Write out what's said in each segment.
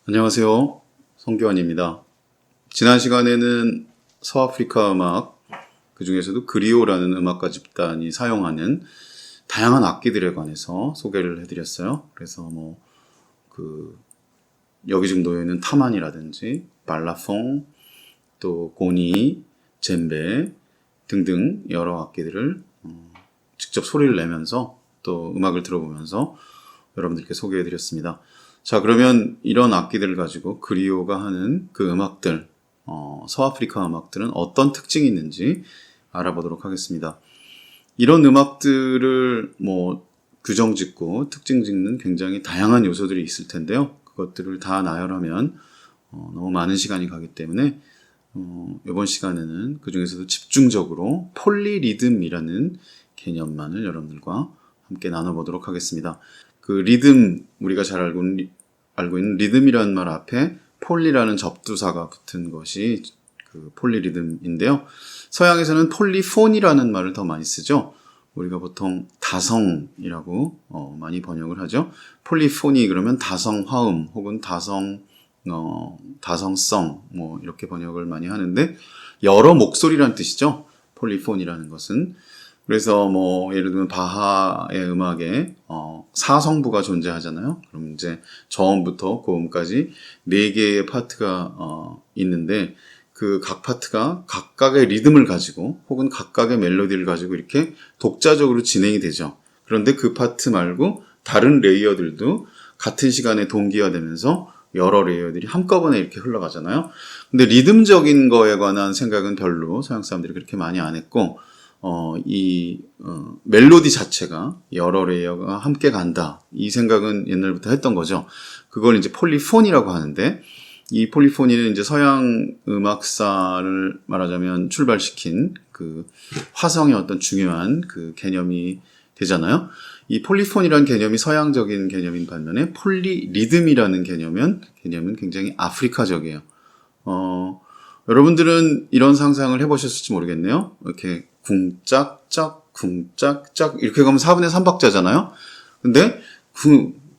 안녕하세요. 성교환입니다. 지난 시간에는 서아프리카 음악, 그 중에서도 그리오라는 음악가 집단이 사용하는 다양한 악기들에 관해서 소개를 해드렸어요. 그래서 여기 지금 놓여있는 타만이라든지 발라퐁, 또 고니, 젬베 등등 여러 악기들을 직접 소리를 내면서 또 음악을 들어보면서 여러분들께 소개해드렸습니다. 자, 그러면 이런 악기들을 가지고 그리오가 하는 그 음악들, 서아프리카 음악들은 어떤 특징이 있는지 알아보도록 하겠습니다. 이런 음악들을 규정 짓고 특징 짓는 굉장히 다양한 요소들이 있을 텐데요. 그것들을 다 나열하면 너무 많은 시간이 가기 때문에 이번 시간에는 그 중에서도 집중적으로 폴리리듬이라는 개념만을 여러분들과 함께 나눠보도록 하겠습니다. 그 리듬, 우리가 잘 알고 있는 리듬이라는 말 앞에 폴리라는 접두사가 붙은 것이 그 폴리리듬인데요. 서양에서는 폴리폰이라는 말을 더 많이 쓰죠. 우리가 보통 다성이라고 많이 번역을 하죠. 폴리폰이 그러면 다성화음 혹은 다성성 이렇게 번역을 많이 하는데 여러 목소리라는 뜻이죠. 폴리폰이라는 것은. 그래서 예를 들면 바하의 음악에 사성부가 존재하잖아요. 그럼 이제 저음부터 고음까지 4개의 파트가 있는데 그 각 파트가 각각의 리듬을 가지고 혹은 각각의 멜로디를 가지고 이렇게 독자적으로 진행이 되죠. 그런데 그 파트 말고 다른 레이어들도 같은 시간에 동기화되면서 여러 레이어들이 한꺼번에 이렇게 흘러가잖아요. 근데 리듬적인 거에 관한 생각은 별로 서양 사람들이 그렇게 많이 안 했고 멜로디 자체가 여러 레이어가 함께 간다. 이 생각은 옛날부터 했던 거죠. 그걸 이제 폴리폰이라고 하는데, 이 폴리포니는 이제 서양 음악사를 말하자면 출발시킨 그 화성의 어떤 중요한 그 개념이 되잖아요. 이 폴리폰이라는 개념이 서양적인 개념인 반면에 폴리리듬이라는 개념은 굉장히 아프리카적이에요. 여러분들은 이런 상상을 해보셨을지 모르겠네요. 이렇게 쿵짝짝 쿵짝짝 이렇게 가면 4분의 3박자잖아요. 근데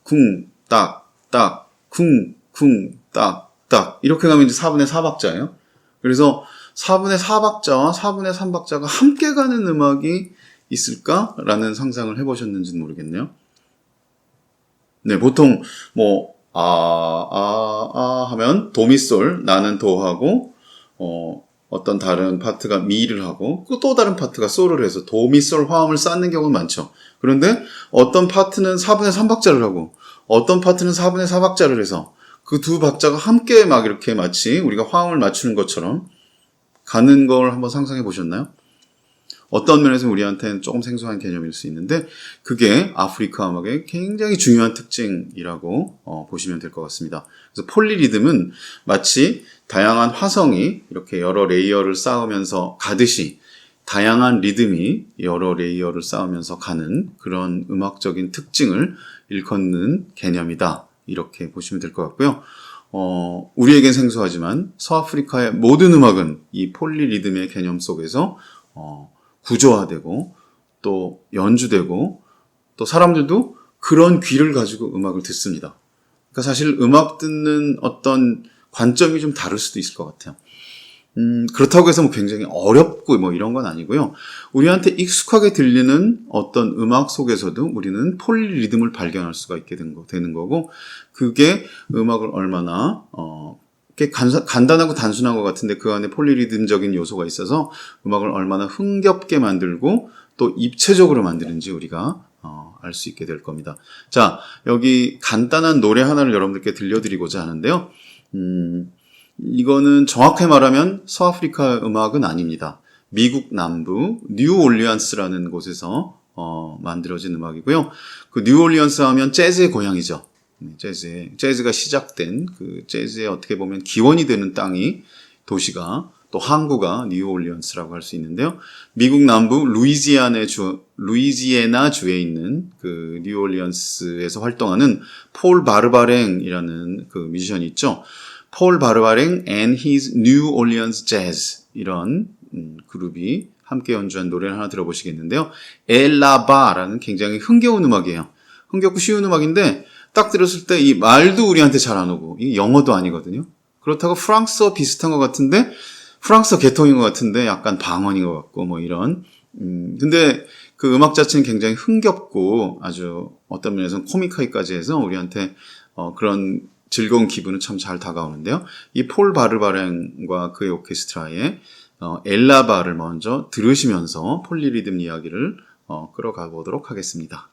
쿵쿵딱딱 쿵쿵딱딱 이렇게 가면 이제 4분의 4박자예요. 그래서 4분의 4박자와 4분의 3박자가 함께 가는 음악이 있을까라는 상상을 해보셨는지는 모르겠네요. 네, 보통 하면 도미솔, 나는 도하고 어떤 다른 파트가 미를 하고 또 다른 파트가 솔을 해서 도미솔 화음을 쌓는 경우는 많죠. 그런데 어떤 파트는 4분의 3박자를 하고 어떤 파트는 4분의 4박자를 해서 그 두 박자가 함께 막 이렇게 마치 우리가 화음을 맞추는 것처럼 가는 걸 한번 상상해 보셨나요? 어떤 면에서 우리한테는 조금 생소한 개념일 수 있는데 그게 아프리카 음악의 굉장히 중요한 특징이라고 보시면 될 것 같습니다. 그래서 폴리리듬은 마치 다양한 화성이 이렇게 여러 레이어를 쌓으면서 가듯이 다양한 리듬이 여러 레이어를 쌓으면서 가는 그런 음악적인 특징을 일컫는 개념이다. 이렇게 보시면 될 것 같고요. 우리에겐 생소하지만 서아프리카의 모든 음악은 이 폴리리듬의 개념 속에서 구조화되고 또 연주되고 또 사람들도 그런 귀를 가지고 음악을 듣습니다. 그러니까 사실 음악 듣는 어떤 관점이 좀 다를 수도 있을 것 같아요. 그렇다고 해서 굉장히 어렵고 이런 건 아니고요. 우리한테 익숙하게 들리는 어떤 음악 속에서도 우리는 폴리리듬을 발견할 수가 있게 되는 거고 그게 음악을 얼마나 간단하고 단순한 것 같은데 그 안에 폴리리듬적인 요소가 있어서 음악을 얼마나 흥겹게 만들고 또 입체적으로 만드는지 우리가 알 수 있게 될 겁니다. 자, 여기 간단한 노래 하나를 여러분들께 들려드리고자 하는데요. 이거는 정확하게 말하면 서아프리카 음악은 아닙니다. 미국 남부 뉴올리언스라는 곳에서 만들어진 음악이고요. 그 뉴올리언스 하면 재즈의 고향이죠. 재즈가 시작된 그 재즈의 어떻게 보면 기원이 되는 도시가 또 항구가 뉴올리언스라고 할 수 있는데요. 미국 남부 루이지애나 주에 있는 그 뉴올리언스에서 활동하는 폴 바르바랭이라는 그 뮤지션이 있죠. 폴 바르바랭 and his New Orleans Jazz 이런 그룹이 함께 연주한 노래를 하나 들어보시겠는데요. 엘라바라는 굉장히 흥겨운 음악이에요. 흥겹고 쉬운 음악인데 딱 들었을 때 이 말도 우리한테 잘 안 오고, 이 영어도 아니거든요. 그렇다고 프랑스어 비슷한 것 같은데, 프랑스어 계통인 것 같은데 약간 방언인 것 같고 뭐 이런. 근데 그 음악 자체는 굉장히 흥겹고 아주 어떤 면에서는 코믹하기까지 해서 우리한테 그런 즐거운 기분은 참 잘 다가오는데요. 이 폴 바르바랭과 그의 오케스트라의 엘라바를 먼저 들으시면서 폴리리듬 이야기를 끌어가 보도록 하겠습니다.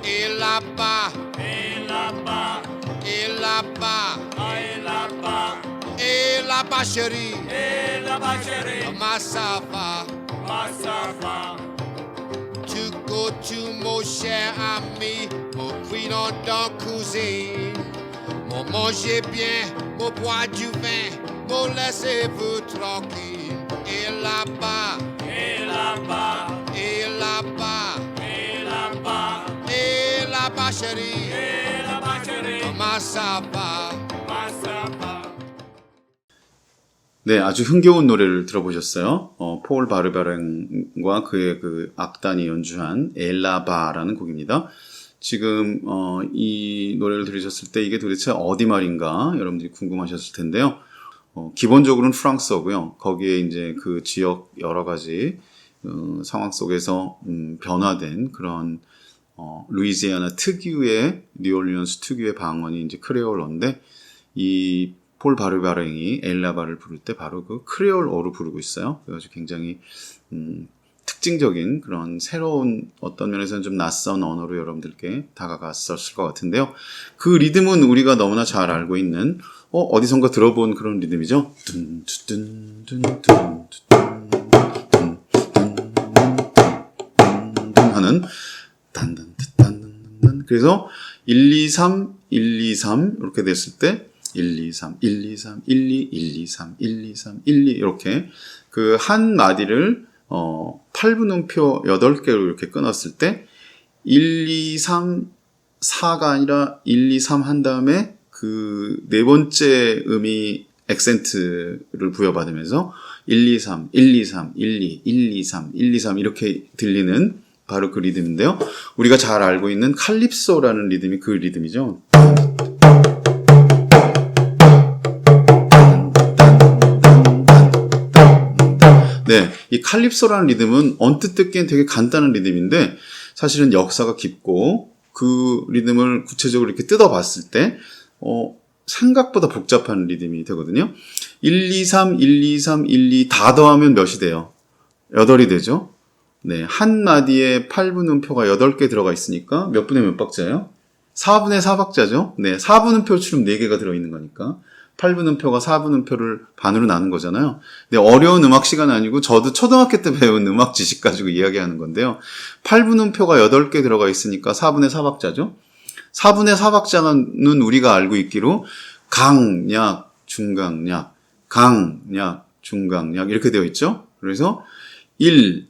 Elaba, Elaba, Elaba, Elaba, Elaba chérie, Elaba chérie, Massafa, Massafa. Tu go to mon cher ami, mon cuisine dans cuisine, mon manger bien, mon boire du vin, mon laissez-vous tranquille. Elaba, Elaba, Elaba, Elaba. Elaba chérie, Elaba chérie, Massafa, Massafa. 네, 아주 흥겨운 노래를 들어보셨어요. 폴 바르바랭과 그의 그 악단이 연주한 엘라바라는 곡입니다. 지금 이 노래를 들으셨을 때 이게 도대체 어디 말인가 여러분들이 궁금하셨을 텐데요. 기본적으로는 프랑스어고요. 거기에 이제 그 지역 여러 가지 상황 속에서 변화된 그런 루이지애나 특유의 뉴올리언스 특유의 방언이 이제 크레올어인데 이 폴 바르바랭이 엘라바를 부를 때 바로 그 크레올어로 부르고 있어요. 그래가지고 굉장히 특징적인 그런 새로운 어떤 면에서는 좀 낯선 언어로 여러분들께 다가갔었을 것 같은데요. 그 리듬은 우리가 너무나 잘 알고 있는 어디선가 들어본 그런 리듬이죠. 하는 단단단단단. 그래서 1, 2, 3, 1, 2, 3 이렇게 됐을 때 1, 2, 3, 1, 2, 3, 1, 2, 1, 2, 3, 1, 2, 3, 1, 2 이렇게 그 한 마디를 8분음표 8개로 이렇게 끊었을 때 1, 2, 3, 4가 아니라 1, 2, 3 한 다음에 그 네 번째 음이 액센트를 부여받으면서 1, 2, 3, 1, 2, 3, 1, 2, 1, 2, 3, 1, 2, 3 이렇게 들리는 바로 그 리듬인데요. 우리가 잘 알고 있는 칼립소라는 리듬이 그 리듬이죠. 네, 이 칼립소라는 리듬은 언뜻 듣기엔 되게 간단한 리듬인데 사실은 역사가 깊고 그 리듬을 구체적으로 이렇게 뜯어봤을 때 생각보다 복잡한 리듬이 되거든요. 1, 2, 3, 1, 2, 3, 1, 2 다 더하면 몇이 돼요? 8이 되죠. 네, 한 마디에 8분음표가 8개 들어가 있으니까 몇 분의 몇 박자예요? 4분의 4박자죠. 네, 4분음표처럼 4개가 들어있는 거니까 8분음표가 4분음표를 반으로 나눈 거잖아요. 근데 어려운 음악 시간 아니고 저도 초등학교 때 배운 음악 지식 가지고 이야기하는 건데요. 8분음표가 8개 들어가 있으니까 4분의 4박자죠. 4분의 4박자는 우리가 알고 있기로 강약, 중강약, 강약, 중강약 이렇게 되어 있죠. 그래서 1,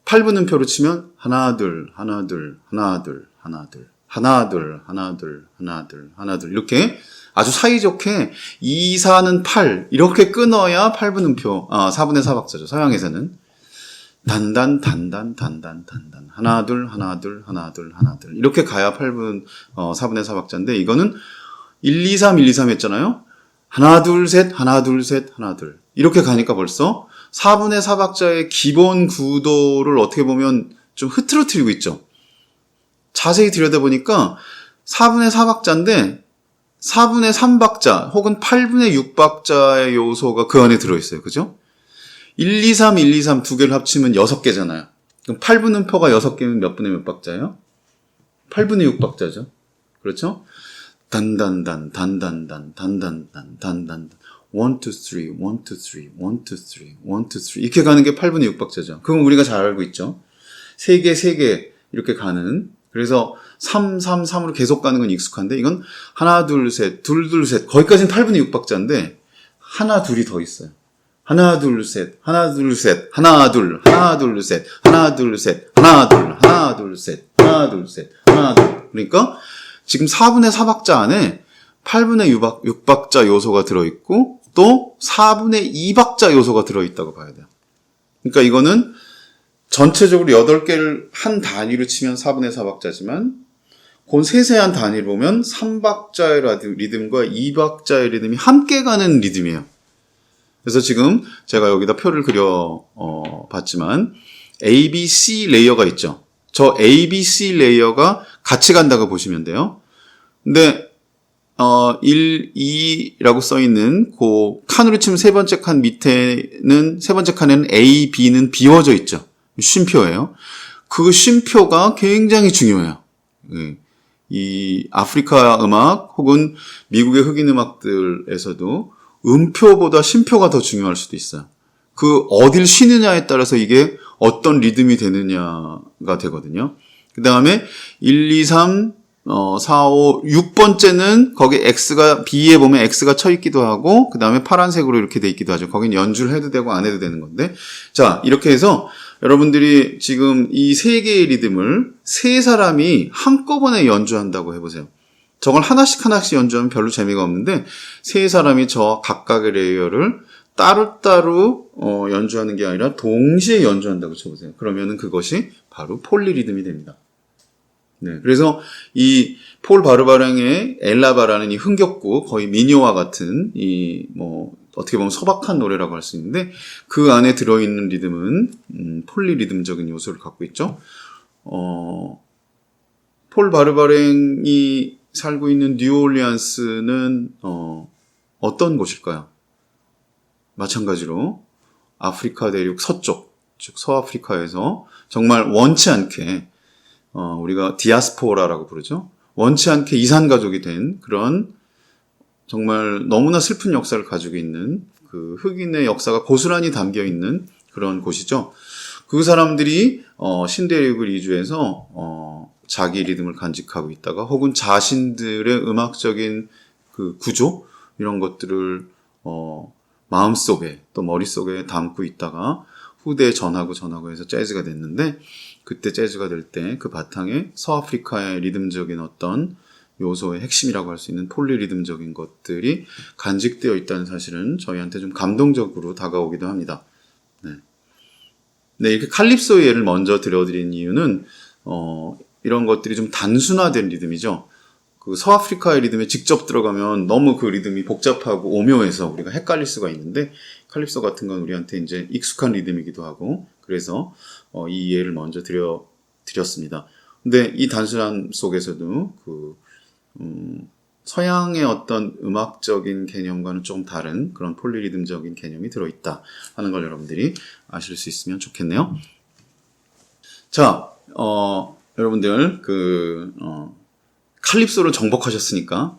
8분음표로 치면 하나, 둘, 하나, 둘, 하나, 둘, 하나, 둘, 하나, 둘, 하나, 둘, 하나, 둘, 하나, 둘 이렇게 아주 사이좋게 2, 4는 8 이렇게 끊어야 8분음표 4분의 4박자죠. 서양에서는 단단 단단 단단 단단 하나 둘 하나 둘 하나 둘 하나 둘 이렇게 가야 4분의 4박자인데 이거는 1, 2, 3, 1, 2, 3 했잖아요. 하나 둘 셋 하나 둘 셋 하나 둘 이렇게 가니까 벌써 4분의 4박자의 기본 구도를 어떻게 보면 좀 흐트러뜨리고 있죠. 자세히 들여다보니까 4분의 4박자인데 4분의 3박자 혹은 8분의 6박자의 요소가 그 안에 들어있어요. 그죠? 1, 2, 3, 1, 2, 3 두 개를 합치면 6개잖아요. 그럼 8분음표가 6개면 몇 분의 몇 박자예요? 8분의 6박자죠. 그렇죠? 단단단, 단단단, 단단단, 단단단. 1, 2, 3, 1, 2, 3, 1, 2, 3, 1, 2, 3 이렇게 가는 게 8분의 6박자죠. 그건 우리가 잘 알고 있죠. 3개, 3개 이렇게 가는 그래서 3, 3, 3으로 계속 가는 건 익숙한데 이건 하나, 둘, 셋, 둘, 둘, 셋 거기까지는 8분의 6박자인데 하나, 둘이 더 있어요. 하나, 둘, 셋, 하나, 둘, 셋, 하나, 둘, 하나, 둘, 셋, 하나, 둘, 셋, 하나, 둘, 하나, 둘, 셋, 하나, 둘, 셋, 하나, 둘. 그러니까 지금 4분의 4박자 안에 8분의 6박자 요소가 들어있고 또 4분의 2박자 요소가 들어있다고 봐야 돼요. 그러니까 이거는 전체적으로 8개를 한 단위로 치면 4분의 4박자지만 그 세세한 단위를 보면 3박자의 리듬과 2박자의 리듬이 함께 가는 리듬이에요. 그래서 지금 제가 여기다 표를 그려 봤지만 A, B, C 레이어가 있죠. 저 A, B, C 레이어가 같이 간다고 보시면 돼요. 근데 1, 2라고 써 있는 그 칸으로 치면 세 번째 칸 밑에는 세 번째 칸에는 A, B는 비워져 있죠. 쉼표예요. 그 쉼표가 굉장히 중요해요. 이 아프리카 음악 혹은 미국의 흑인 음악들에서도 음표보다 쉼표가 더 중요할 수도 있어요. 그 어딜 쉬느냐에 따라서 이게 어떤 리듬이 되느냐가 되거든요. 그 다음에 1, 2, 3, 4, 5, 6번째는 거기 X가, B에 보면 X가 쳐 있기도 하고, 그 다음에 파란색으로 이렇게 돼 있기도 하죠. 거긴 연주를 해도 되고 안 해도 되는 건데. 자, 이렇게 해서 여러분들이 지금 이 세 개의 리듬을 세 사람이 한꺼번에 연주한다고 해보세요. 저걸 하나씩 연주하면 별로 재미가 없는데, 세 사람이 저 각각의 레이어를 따로따로 연주하는 게 아니라 동시에 연주한다고 쳐보세요. 그러면은 그것이 바로 폴리리듬이 됩니다. 네, 그래서 이 폴 바르바랭의 엘라바라는 이 흥겹고 거의 민요와 같은 이 어떻게 보면 소박한 노래라고 할 수 있는데 그 안에 들어있는 리듬은 폴리리듬적인 요소를 갖고 있죠. 폴 바르바랭이 살고 있는 뉴올리안스는 어떤 곳일까요? 마찬가지로 아프리카 대륙 서쪽, 즉 서아프리카에서 정말 원치 않게 우리가 디아스포라라고 부르죠. 원치 않게 이산가족이 된 그런 정말 너무나 슬픈 역사를 가지고 있는 그 흑인의 역사가 고스란히 담겨 있는 그런 곳이죠. 그 사람들이 신대륙을 이주해서 자기 리듬을 간직하고 있다가 혹은 자신들의 음악적인 그 구조 이런 것들을 마음속에 또 머릿속에 담고 있다가 후대에 전하고 해서 재즈가 됐는데 그때 재즈가 될 때 그 바탕에 서아프리카의 리듬적인 어떤 요소의 핵심이라고 할 수 있는 폴리리듬적인 것들이 간직되어 있다는 사실은 저희한테 좀 감동적으로 다가오기도 합니다. 네, 이렇게 칼립소 예를 먼저 들어드린 이유는 이런 것들이 좀 단순화된 리듬이죠. 그 서아프리카의 리듬에 직접 들어가면 너무 그 리듬이 복잡하고 오묘해서 우리가 헷갈릴 수가 있는데 칼립소 같은 건 우리한테 이제 익숙한 리듬이기도 하고 그래서 이 예를 먼저 드렸습니다. 근데 이 단순함 속에서도 서양의 어떤 음악적인 개념과는 조금 다른 그런 폴리리듬적인 개념이 들어있다 하는 걸 여러분들이 아실 수 있으면 좋겠네요. 자, 여러분들 칼립소를 정복하셨으니까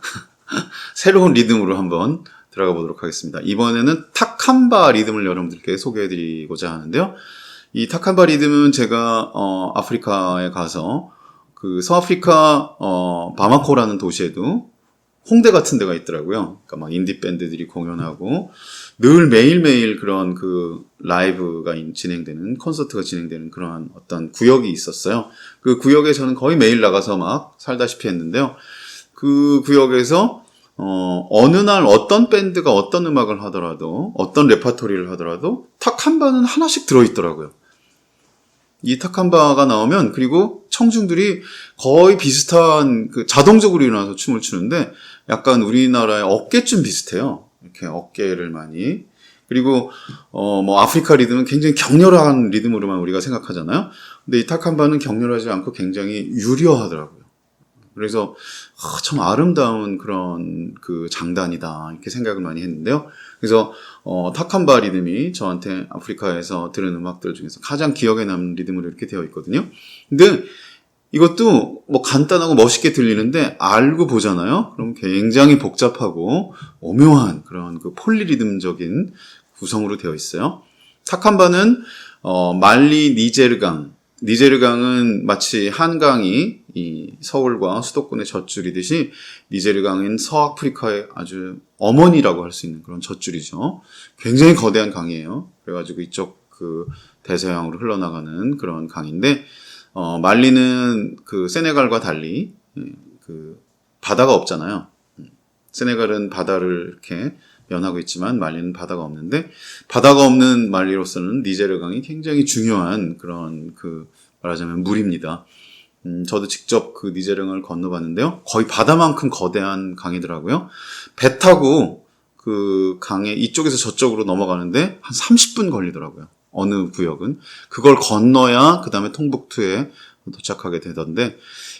새로운 리듬으로 한번 들어가 보도록 하겠습니다. 이번에는 타캄바 리듬을 여러분들께 소개해드리고자 하는데요. 이 타캄바 리듬은 제가 아프리카에 가서 그 서아프리카 바마코라는 도시에도 홍대 같은 데가 있더라고요. 그러니까 막 인디 밴드들이 공연하고 늘 매일매일 그런 그 라이브가 진행되는 콘서트가 진행되는 그런 어떤 구역이 있었어요. 그 구역에 저는 거의 매일 나가서 막 살다시피 했는데요. 그 구역에서 어느 날 어떤 밴드가 어떤 음악을 하더라도 어떤 레파토리를 하더라도 타캄바는 하나씩 들어있더라고요. 이 타캄바가 나오면 그리고 청중들이 거의 비슷한 그 자동적으로 일어나서 춤을 추는데 약간 우리나라의 어깨춤 비슷해요. 이렇게 어깨를 많이 그리고 아프리카 리듬은 굉장히 격렬한 리듬으로만 우리가 생각하잖아요. 근데 이 타캄바는 격렬하지 않고 굉장히 유려하더라고요. 그래서 참 아름다운 그런 그 장단이다 이렇게 생각을 많이 했는데요. 그래서 타캄바 리듬이 저한테 아프리카에서 들은 음악들 중에서 가장 기억에 남는 리듬으로 이렇게 되어 있거든요. 근데 이것도 뭐 간단하고 멋있게 들리는데 알고 보잖아요. 그럼 굉장히 복잡하고 오묘한 그런 그 폴리리듬적인 구성으로 되어 있어요. 타캄바는 말리 니제르강은 마치 한강이 이 서울과 수도권의 젖줄이듯이 니제르강은 서아프리카의 아주 어머니라고 할 수 있는 그런 젖줄이죠. 굉장히 거대한 강이에요. 그래가지고 이쪽 그 대서양으로 흘러나가는 그런 강인데 말리는 그 세네갈과 달리 그 바다가 없잖아요. 세네갈은 바다를 이렇게 연하고 있지만 말리는 바다가 없는데 바다가 없는 말리로서는 니제르강이 굉장히 중요한 그런 그 말하자면 물입니다. 저도 직접 그 니제르강을 건너봤는데요. 거의 바다만큼 거대한 강이더라고요. 배 타고 그 강에 이쪽에서 저쪽으로 넘어가는데 한 30분 걸리더라고요. 어느 구역은. 그걸 건너야 그 다음에 통북투에 도착하게 되던데,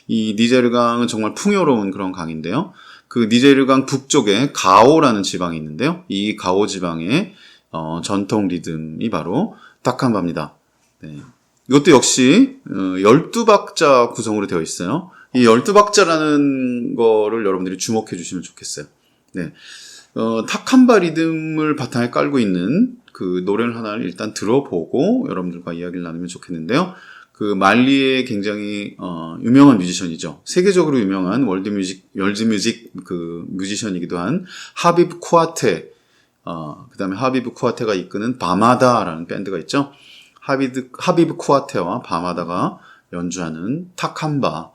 이 니제르강은 정말 풍요로운 그런 강인데요. 그 니제르강 북쪽에 가오라는 지방이 있는데요. 이 가오 지방의 전통 리듬이 바로 타칸바입니다. 네. 이것도 역시 12박자 구성으로 되어 있어요. 이 12박자라는 거를 여러분들이 주목해 주시면 좋겠어요. 네. 타칸바 리듬을 바탕에 깔고 있는 그 노래를 하나를 일단 들어보고 여러분들과 이야기를 나누면 좋겠는데요. 그 말리의 굉장히 유명한 뮤지션이죠. 세계적으로 유명한 월드뮤직 그 뮤지션이기도 한 하비브 쿠아테, 그다음에 하비브 쿠아테가 이끄는 바마다라는 밴드가 있죠. 하비브 쿠아테와 바마다가 연주하는 타칸바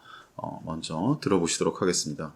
먼저 들어보시도록 하겠습니다.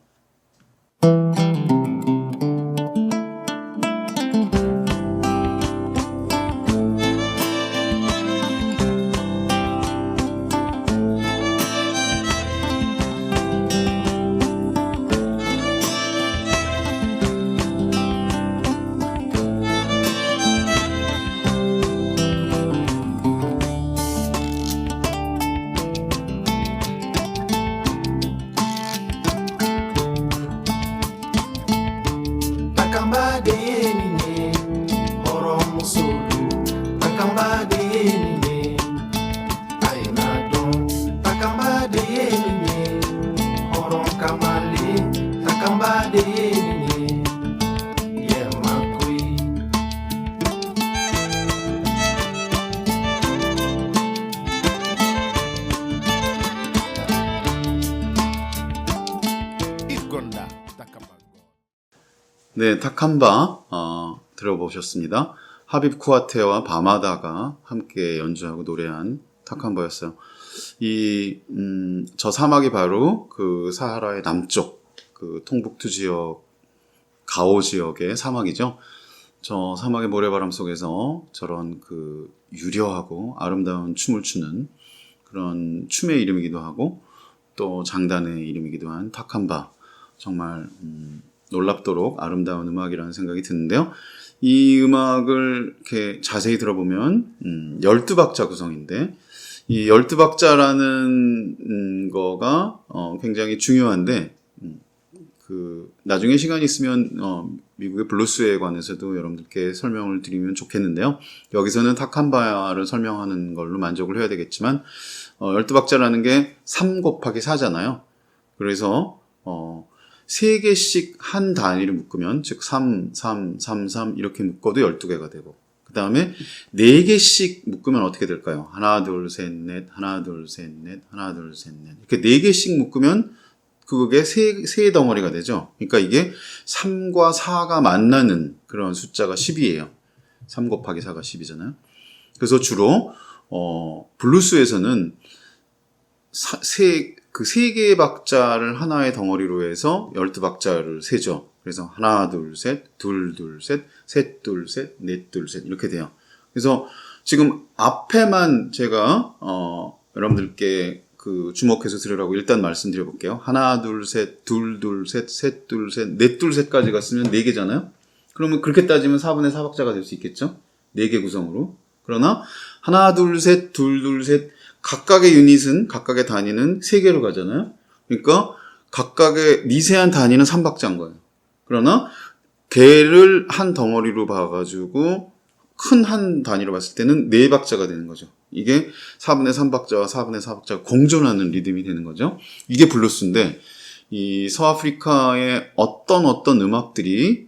네, 타칸바 들어보셨습니다. 하비브 쿠아테와 바마다가 함께 연주하고 노래한 타칸바였어요. 저 사막이 바로 그 사하라의 남쪽, 그 통북투 지역, 가오 지역의 사막이죠. 저 사막의 모래바람 속에서 저런 그 유려하고 아름다운 춤을 추는 그런 춤의 이름이기도 하고 또 장단의 이름이기도 한 타칸바. 정말 놀랍도록 아름다운 음악이라는 생각이 드는데요. 이 음악을 이렇게 자세히 들어보면 12박자 구성인데 이 12박자라는 거가 굉장히 중요한데 그 나중에 시간이 있으면 미국의 블루스에 관해서도 여러분들께 설명을 드리면 좋겠는데요. 여기서는 타칸바를 설명하는 걸로 만족을 해야 되겠지만 12박자라는 게 3 곱하기 4잖아요. 그래서 3개씩 한 단위를 묶으면 즉 3, 3, 3, 3 이렇게 묶어도 12개가 되고 그 다음에 4개씩 묶으면 어떻게 될까요? 하나 둘 셋 넷 하나 둘 셋 넷 하나 둘 셋 넷 이렇게 4개씩 묶으면 그게 세 덩어리가 되죠. 그러니까 이게 3과 4가 만나는 그런 숫자가 10이에요. 3 곱하기 4가 10이잖아요. 그래서 주로 블루스에서는 그 3개의 박자를 하나의 덩어리로 해서 12박자를 세죠. 그래서 하나, 둘, 셋, 둘, 둘, 셋, 셋, 둘, 셋, 넷, 둘, 셋 이렇게 돼요. 그래서 지금 앞에만 제가 여러분들께 그 주목해서 들으라고 일단 말씀드려볼게요. 하나, 둘, 셋, 둘, 둘, 셋, 셋, 둘, 셋, 넷, 둘, 셋까지 갔으면 4개잖아요. 그러면 그렇게 따지면 4분의 4박자가 될 수 있겠죠? 4개 구성으로. 그러나 하나, 둘, 셋, 둘, 둘, 셋 각각의 유닛은, 각각의 단위는 3개로 가잖아요. 그러니까 각각의 미세한 단위는 3박자인 거예요. 그러나 개를 한 덩어리로 봐가지고 큰 한 단위로 봤을 때는 4박자가 되는 거죠. 이게 4분의 3박자와 4분의 4박자가 공존하는 리듬이 되는 거죠. 이게 블루스인데 이 서아프리카의 어떤 음악들이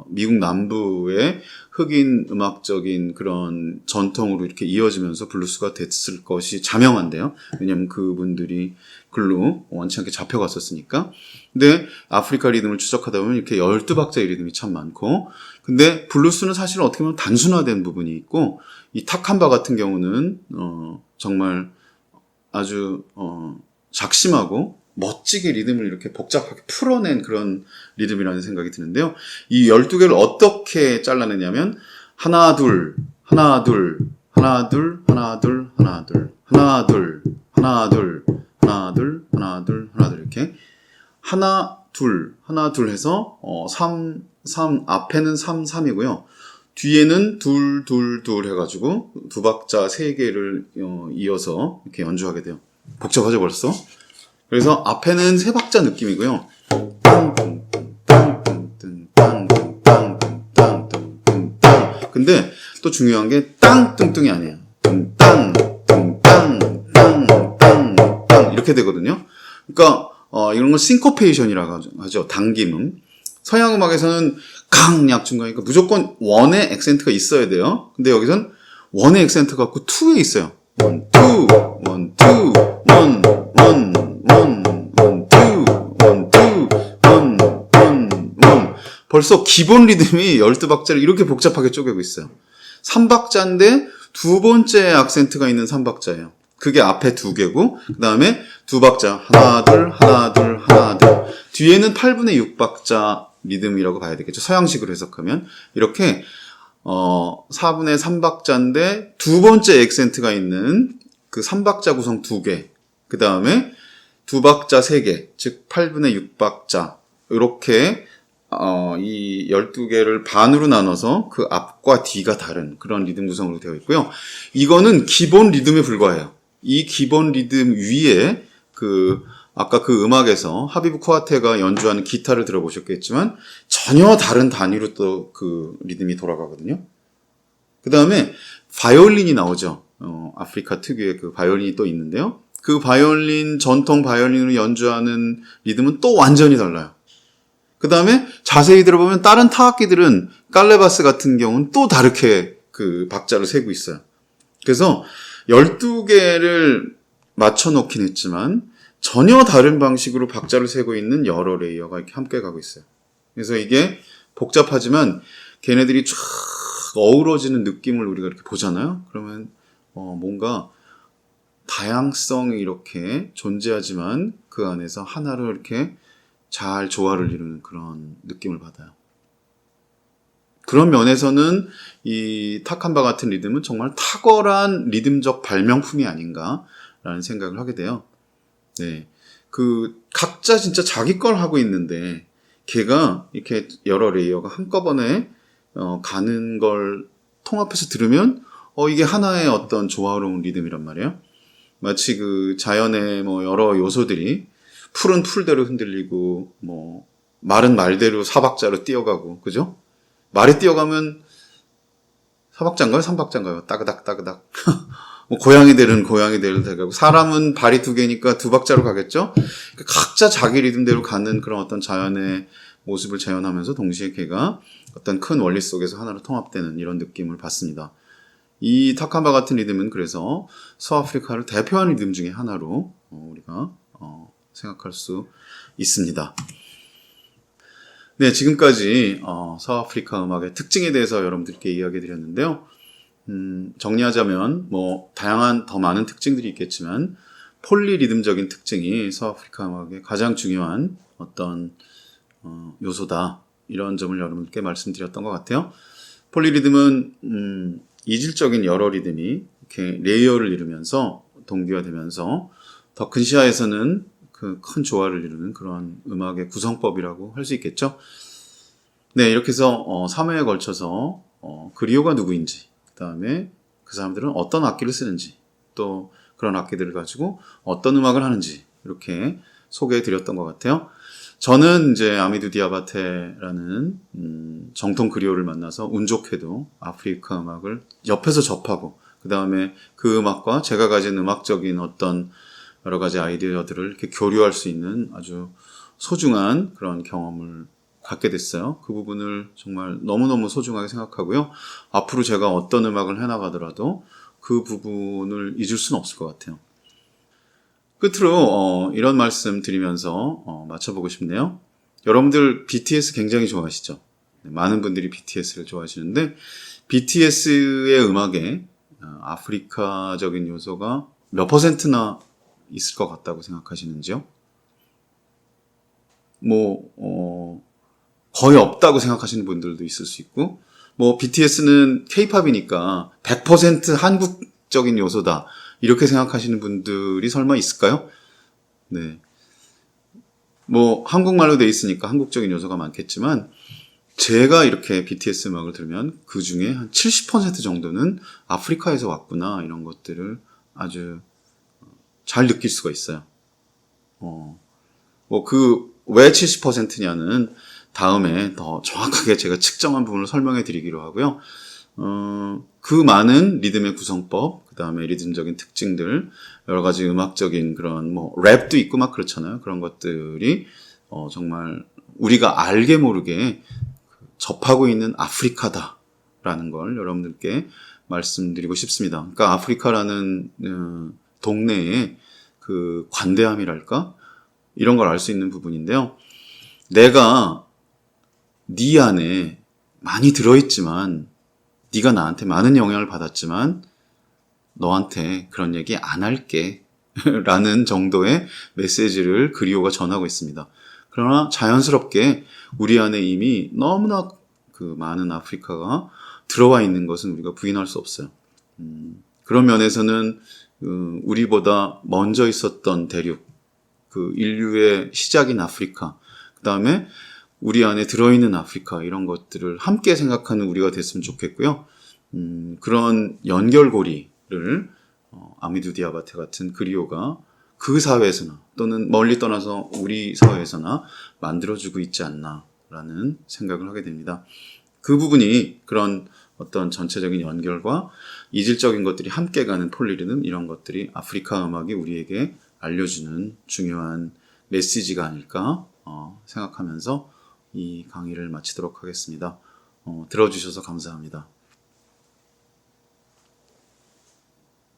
미국 남부의 흑인 음악적인 그런 전통으로 이렇게 이어지면서 블루스가 됐을 것이 자명한데요. 왜냐하면 그분들이 글로 원치 않게 잡혀갔었으니까. 근데 아프리카 리듬을 추적하다 보면 이렇게 12박자의 리듬이 참 많고, 근데 블루스는 사실 어떻게 보면 단순화된 부분이 있고, 이 타칸바 같은 경우는 정말 아주 작심하고 멋지게 리듬을 이렇게 복잡하게 풀어낸 그런 리듬이라는 생각이 드는데요. 이 12개를 어떻게 잘라내냐면 하나 둘 하나 둘 하나 둘 하나 둘 하나 둘 하나 둘 하나 둘 하나 하나, 둘, 하나, 둘, 하나, 둘 이렇게 하나, 둘 해서 3, 앞에는 3, 3이고요. 뒤에는 둘, 둘, 둘 해가지고 두 박자 세 개를 이어서 이렇게 연주하게 돼요. 복잡하죠 벌써? 그래서 앞에는 세 박자 느낌이고요. 근데 또 중요한 게 땅뚱뚱이 아니에요. 땅 이렇게 되거든요. 그러니까 이런 걸 싱코페이션이라고 하죠. 당김음. 서양 음악에서는 강약 중간이니까 무조건 원의 액센트가 있어야 돼요. 근데 여기선 원의 액센트가 없고 투에 있어요. 원, 투, 원, 투, 원, 원, 원, 원, 투, 원, 투, 원, 원, 원. 벌써 기본 리듬이 12박자를 이렇게 복잡하게 쪼개고 있어요. 3박자인데 두 번째 악센트가 있는 3박자예요. 그게 앞에 두 개고, 그 다음에 두 박자. 하나, 둘, 하나, 둘, 하나, 둘. 뒤에는 8분의 6박자 리듬이라고 봐야 되겠죠. 서양식으로 해석하면. 이렇게, 4분의 3박자인데 두 번째 액센트가 있는 그 3박자 구성 두 개. 그 다음에 두 박자 세 개. 즉, 8분의 6박자. 이렇게, 이 12개를 반으로 나눠서 그 앞과 뒤가 다른 그런 리듬 구성으로 되어 있고요. 이거는 기본 리듬에 불과해요. 이 기본 리듬 위에 아까 그 음악에서 하비브 코아테가 연주하는 기타를 들어보셨겠지만 전혀 다른 단위로 또 그 리듬이 돌아가거든요. 그 다음에 바이올린이 나오죠. 아프리카 특유의 그 바이올린이 또 있는데요. 그 바이올린, 전통 바이올린으로 연주하는 리듬은 또 완전히 달라요. 그 다음에 자세히 들어보면 다른 타악기들은 깔레바스 같은 경우는 또 다르게 그 박자를 세고 있어요. 그래서 12개를 맞춰놓긴 했지만 전혀 다른 방식으로 박자를 세고 있는 여러 레이어가 이렇게 함께 가고 있어요. 그래서 이게 복잡하지만 걔네들이 쫙 어우러지는 느낌을 우리가 이렇게 보잖아요. 그러면 뭔가 다양성이 이렇게 존재하지만 그 안에서 하나로 이렇게 잘 조화를 이루는 그런 느낌을 받아요. 그런 면에서는 이 탁한바 같은 리듬은 정말 탁월한 리듬적 발명품이 아닌가라는 생각을 하게 돼요. 네. 각자 진짜 자기 걸 하고 있는데, 걔가 이렇게 여러 레이어가 한꺼번에, 가는 걸 통합해서 들으면, 이게 하나의 어떤 조화로운 리듬이란 말이에요. 마치 그 자연의 여러 요소들이 풀은 풀대로 흔들리고, 말은 말대로 4박자로 뛰어가고, 그죠? 말이 뛰어가면 4박자인가요? 3박자인가요? 따그닥, 따그닥. 고양이들은 고양이대로 가고, 사람은 발이 두 개니까 두 박자로 가겠죠? 각자 자기 리듬대로 가는 그런 어떤 자연의 모습을 재현하면서 동시에 걔가 어떤 큰 원리 속에서 하나로 통합되는 이런 느낌을 받습니다. 이 타칸바 같은 리듬은 그래서 서아프리카를 대표하는 리듬 중에 하나로 우리가 생각할 수 있습니다. 네, 지금까지 서아프리카 음악의 특징에 대해서 여러분들께 이야기 드렸는데요. 정리하자면 다양한 더 많은 특징들이 있겠지만 폴리리듬적인 특징이 서아프리카 음악의 가장 중요한 어떤 요소다. 이런 점을 여러분께 말씀드렸던 것 같아요. 폴리리듬은 이질적인 여러 리듬이 이렇게 레이어를 이루면서 동기화되면서 더 큰 시야에서는 그 큰 조화를 이루는 그런 음악의 구성법이라고 할 수 있겠죠. 네, 이렇게 해서 3회에 걸쳐서 그리오가 누구인지, 그 다음에 그 사람들은 어떤 악기를 쓰는지, 또 그런 악기들을 가지고 어떤 음악을 하는지 이렇게 소개해 드렸던 것 같아요. 저는 이제 아미두 디아바테라는 정통 그리오를 만나서 운 좋게도 아프리카 음악을 옆에서 접하고, 그 다음에 그 음악과 제가 가진 음악적인 어떤 여러 가지 아이디어들을 이렇게 교류할 수 있는 아주 소중한 그런 경험을 갖게 됐어요. 그 부분을 정말 너무너무 소중하게 생각하고요. 앞으로 제가 어떤 음악을 해나가더라도 그 부분을 잊을 수는 없을 것 같아요. 끝으로 이런 말씀 드리면서 마쳐보고 싶네요. 여러분들 BTS 굉장히 좋아하시죠? 많은 분들이 BTS를 좋아하시는데 BTS의 음악에 아프리카적인 요소가 몇 %나 있을 것 같다고 생각하시는지요? 거의 없다고 생각하시는 분들도 있을 수 있고, BTS는 K-팝이니까 100% 한국적인 요소다. 이렇게 생각하시는 분들이 설마 있을까요? 네. 뭐 한국말로 돼 있으니까 한국적인 요소가 많겠지만 제가 이렇게 BTS 음악을 들으면 그 중에 한 70% 정도는 아프리카에서 왔구나 이런 것들을 아주 잘 느낄 수가 있어요. 뭐 왜 70%냐는 다음에 더 정확하게 제가 측정한 부분을 설명해 드리기로 하고요. 그 많은 리듬의 구성법, 그 다음에 리듬적인 특징들, 여러 가지 음악적인 그런 뭐 랩도 있고 막 그렇잖아요. 그런 것들이 정말 우리가 알게 모르게 접하고 있는 아프리카다라는 걸 여러분들께 말씀드리고 싶습니다. 그러니까 아프리카라는 동네의 그 관대함이랄까? 이런 걸 알 수 있는 부분인데요. 내가 네 안에 많이 들어있지만 네가 나한테 많은 영향을 받았지만 너한테 그런 얘기 안 할게 라는 정도의 메시지를 그리오가 전하고 있습니다. 그러나 자연스럽게 우리 안에 이미 너무나 그 많은 아프리카가 들어와 있는 것은 우리가 부인할 수 없어요. 그런 면에서는 우리보다 먼저 있었던 대륙, 그 인류의 시작인 아프리카, 그 다음에 우리 안에 들어있는 아프리카 이런 것들을 함께 생각하는 우리가 됐으면 좋겠고요. 그런 연결고리를 아미두 디아바테 같은 그리오가 그 사회에서나 또는 멀리 떠나서 우리 사회에서나 만들어주고 있지 않나라는 생각을 하게 됩니다. 그 부분이 그런 어떤 전체적인 연결과 이질적인 것들이 함께 가는 폴리리듬 이런 것들이 아프리카 음악이 우리에게 알려주는 중요한 메시지가 아닐까 생각하면서 이 강의를 마치도록 하겠습니다. 들어주셔서 감사합니다.